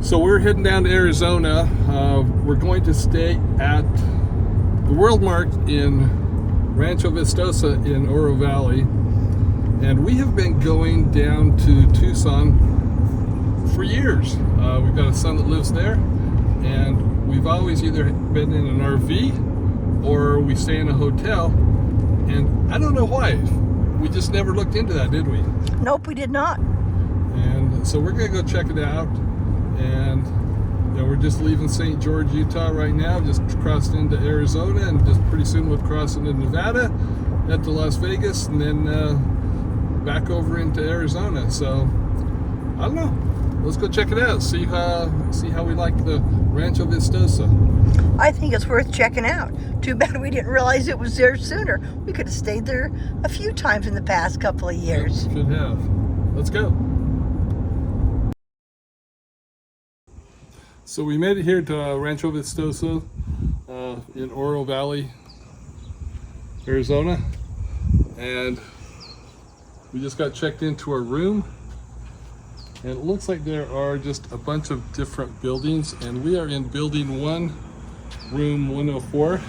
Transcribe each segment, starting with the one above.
So we're heading down to Arizona. We're going to stay at the WorldMark in Rancho Vistoso in Oro Valley. And we have been going down to Tucson for years. We've got a son that lives there, and we've always either been in an RV or we stay in a hotel. And I don't know why. We just never looked into that, did we? Nope, we did not. And so we're gonna go check it out. And we're just leaving St. George, Utah right now, just crossed into Arizona, and just pretty soon we'll cross into Nevada, head to Las Vegas, and then back over into Arizona. So I don't know, let's go check it out, see how we like the Rancho Vistoso. I think it's worth checking out. Too bad we didn't realize it was there sooner. We could have stayed there a few times in the past couple of years. Should have. Let's go. So we made it here to Rancho Vistoso in Oro Valley, Arizona, and we just got checked into our room, and it looks like there are just a bunch of different buildings, and we are in building 1, room 104,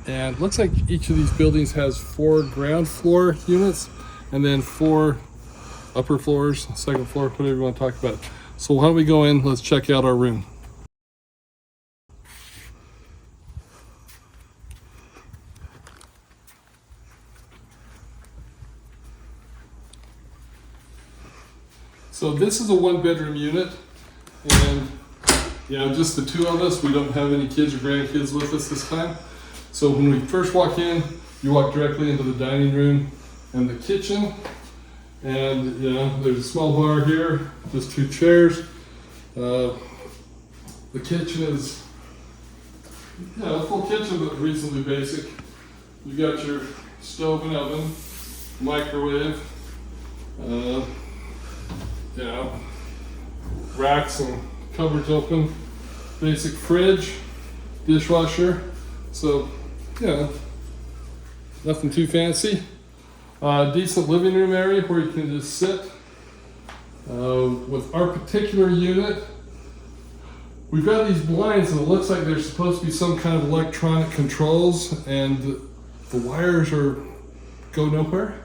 and it looks like each of these buildings has 4 ground floor units and then 4 upper floors, second floor, whatever you want to talk about. So why don't we go in, let's check out our room. So this is a 1-bedroom unit, and just the 2 of us. We don't have any kids or grandkids with us this time. So when we first walk in, you walk directly into the dining room and the kitchen. And there's a small bar here, just 2 chairs. The kitchen is a full kitchen, but reasonably basic. You got your stove and oven, microwave, racks and cupboards open, basic fridge, dishwasher. So nothing too fancy. Decent living room area where you can just sit. With our particular unit, we've got these blinds, and it looks like there's supposed to be some kind of electronic controls, and the wires go nowhere.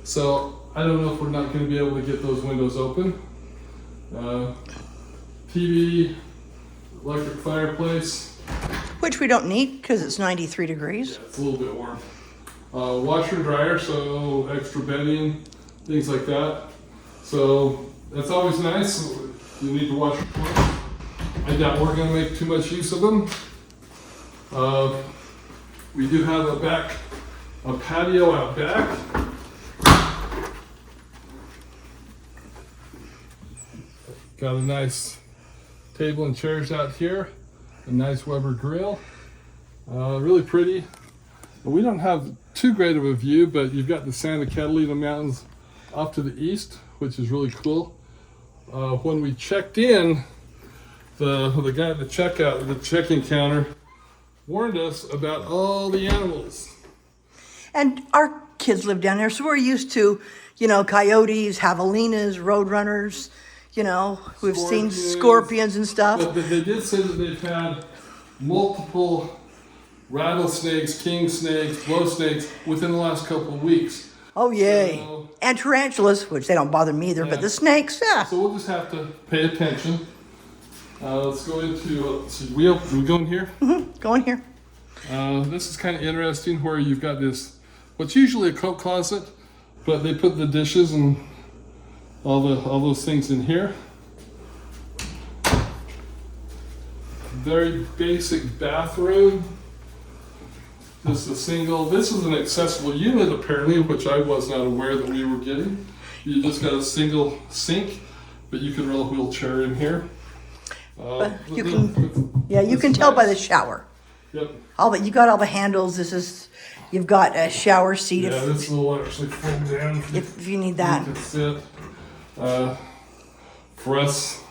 So I don't know if we're not going to be able to get those windows open. TV, electric fireplace. Which we don't need because it's 93 degrees. Yeah, it's a little bit warm. Washer and dryer, so extra bedding, things like that. So that's always nice. You need to wash your clothes. I doubt we're going to make too much use of them. We do have a patio out back. Got a nice table and chairs out here. A nice Weber grill. Really pretty. We don't have too great of a view, but you've got the Santa Catalina Mountains off to the east, which is really cool. When we checked in, the guy at the check-in counter warned us about all the animals. And our kids live down there, so we're used to, coyotes, javelinas, roadrunners. We've seen scorpions and stuff. But they did say that they've had multiple rattlesnakes, king snakes, blow snakes within the last couple of weeks. Oh, yay. And tarantulas, which they don't bother me either, but the snakes, yeah. So we'll just have to pay attention. Let's go into, we go in here? Mm-hmm. Go in here. This is kind of interesting where you've got this, what's usually a coat closet, but they put the dishes and all those things in here. Very basic bathroom. Just a single, this is an accessible unit apparently, which I was not aware that we were getting. You just got a single sink, but you can roll a wheelchair in here. You can tell by the shower. Yep. You got all the handles. You've got a shower seat. Yeah, this will actually fold down if you need that. You can sit. For us,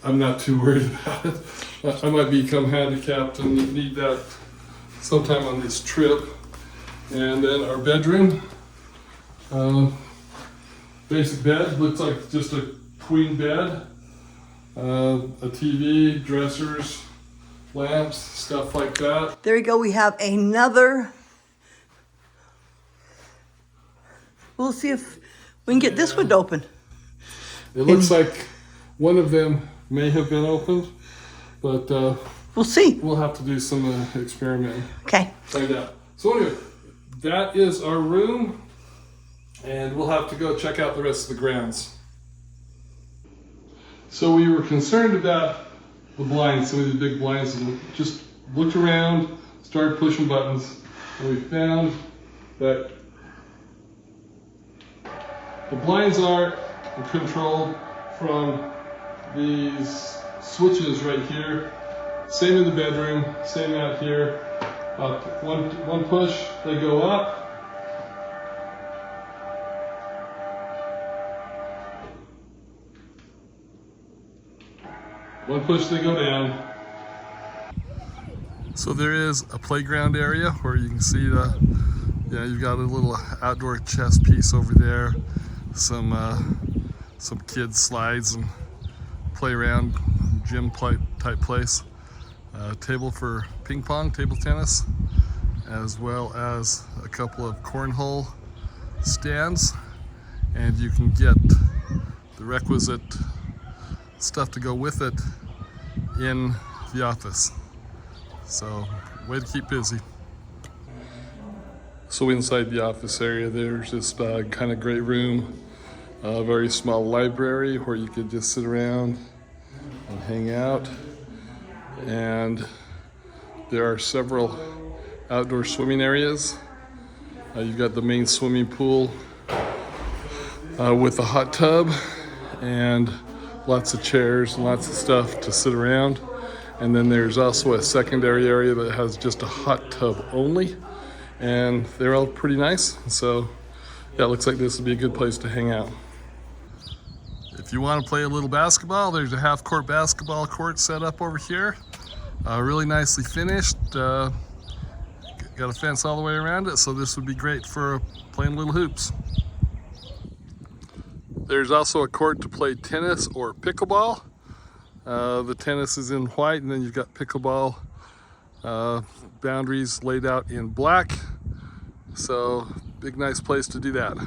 I'm not too worried about it. I might become handicapped and need that sometime on this trip. And then our bedroom, basic bed, looks like just a queen bed. a TV, dressers, lamps, stuff like that. There you go. We have another. We'll see if we can get this one open. It looks like one of them may have been opened, but We'll see. we'll have to do some experimenting. Okay. Find out. So anyway, that is our room, and we'll have to go check out the rest of the grounds. So we were concerned about the blinds, some of the big blinds, and just looked around, started pushing buttons, and we found that the blinds are controlled from these switches right here. Same in the bedroom, same out here. One push, they go up. One push, they go down. So there is a playground area where you can see you've got a little outdoor chess piece over there, some kids slides and play around gym type place. Table for ping pong, table tennis, as well as a couple of cornhole stands, and you can get the requisite stuff to go with it in the office. So, way to keep busy. So inside the office area, there's this kind of great room, a very small library where you could just sit around and hang out. And there are several outdoor swimming areas. You've got the main swimming pool with a hot tub and lots of chairs and lots of stuff to sit around. And then there's also a secondary area that has just a hot tub only. And they're all pretty nice. So yeah, it looks like this would be a good place to hang out. If you want to play a little basketball, there's a half-court basketball court set up over here. Really nicely finished. Got a fence all the way around it, so this would be great for playing little hoops. There's also a court to play tennis or pickleball. The tennis is in white, and then you've got pickleball boundaries laid out in black. So, big nice place to do that.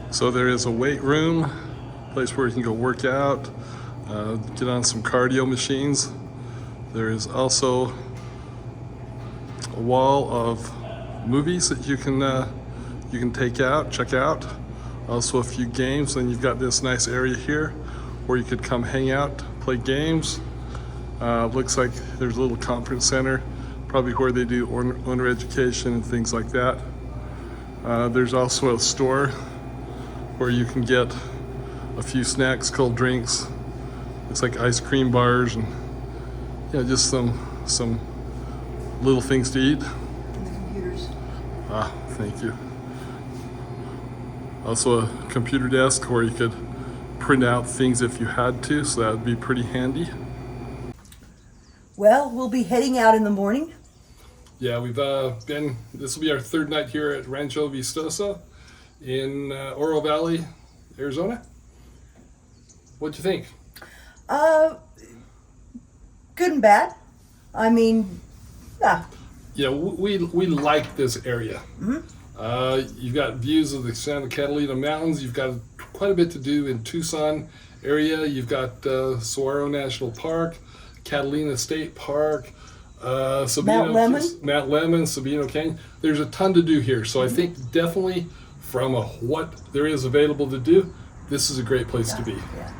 So there is a weight room, place where you can go work out, get on some cardio machines. There is also a wall of movies that you can check out. Also a few games. Then you've got this nice area here where you could come hang out, play games. Looks like there's a little conference center, probably where they do owner education and things like that. There's also a store where you can get a few snacks, cold drinks. It's like ice cream bars and just some little things to eat. And the computers. Thank you. Also a computer desk where you could print out things if you had to, so that would be pretty handy. Well, we'll be heading out in the morning. Yeah, this will be our third night here at Rancho Vistoso in Oro Valley, Arizona. What'd you think? Good and bad. I mean, yeah. Yeah, we like this area. Mm-hmm. You've got views of the Santa Catalina Mountains. You've got quite a bit to do in Tucson area. You've got Saguaro National Park, Catalina State Park, Mount Lemon, Sabino Canyon. There's a ton to do here. So I think definitely from what there is available to do, this is a great place to be. Yeah.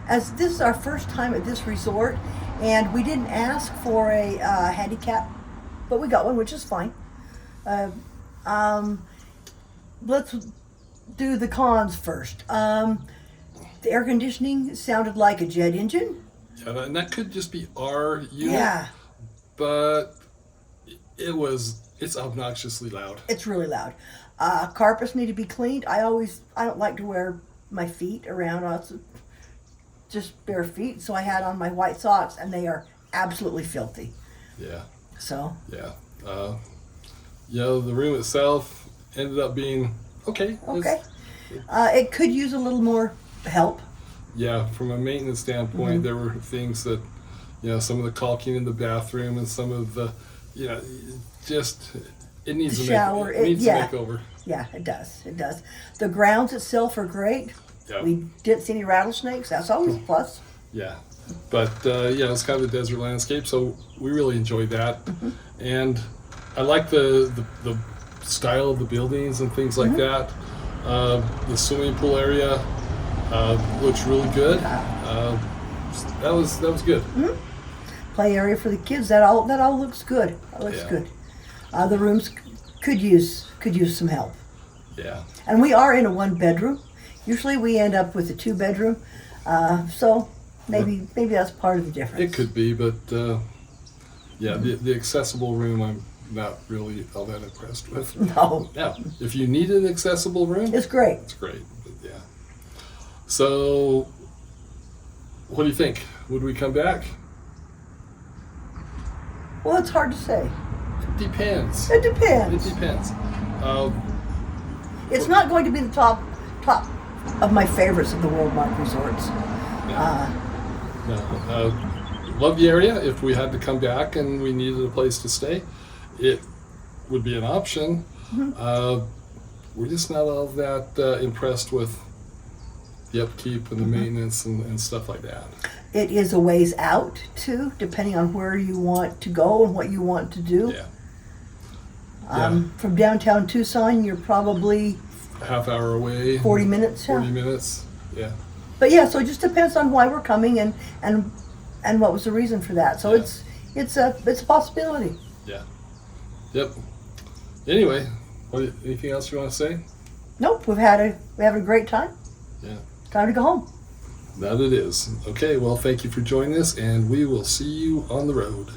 As this is our first time at this resort, and we didn't ask for a handicap, but we got one, which is fine. Let's do the cons first. The air conditioning sounded like a jet engine. Yeah, and that could just be our unit. Yeah. But it's obnoxiously loud. It's really loud. Carpets need to be cleaned. I don't like to wear my feet around, just bare feet. So I had on my white socks, and they are absolutely filthy. Yeah. So. Yeah. The room itself ended up being okay. Okay. It could use a little more help. yeah, from a maintenance standpoint, Mm-hmm. there were things that, some of the caulking in the bathroom and some of the, just it needs The a shower, it needs yeah. a makeover. Yeah, it does. It does. The grounds itself are great. Yeah. We didn't see any rattlesnakes. That's always a plus. Yeah, but it's kind of a desert landscape, so we really enjoyed that, and I like the style of the buildings and things like that. The swimming pool area looks really good. That was good. Play area for the kids. That all looks good. That looks Yeah. good. The rooms could use some help. Yeah, And we are in a 1-bedroom. Usually we end up with a 2-bedroom. So maybe that's part of the difference. it could be, but the accessible room I'm not really all that impressed with. No, Now, if you need an accessible room, it's great. it's great. But yeah. So, what do you think? Would we come back? Well, it's hard to say. Depends. It depends. It depends. It's not going to be the top of my favorites of the WorldMark resorts. Love the area. If we had to come back and we needed a place to stay, it would be an option. We're just not all that impressed with the upkeep and the maintenance and stuff like that. It is a ways out too, depending on where you want to go and what you want to do. Yeah. From downtown Tucson, you're probably A half hour away. 40 minutes. 40 Yeah. minutes. Yeah. But yeah, so it just depends on why we're coming and what was the reason for that. So Yeah. it's a possibility. Yeah. Yep. Anyway, anything else you want to say? Nope, we're having a great time. Yeah. Time to go home. That it is. Okay, well, thank you for joining us, and we will see you on the road.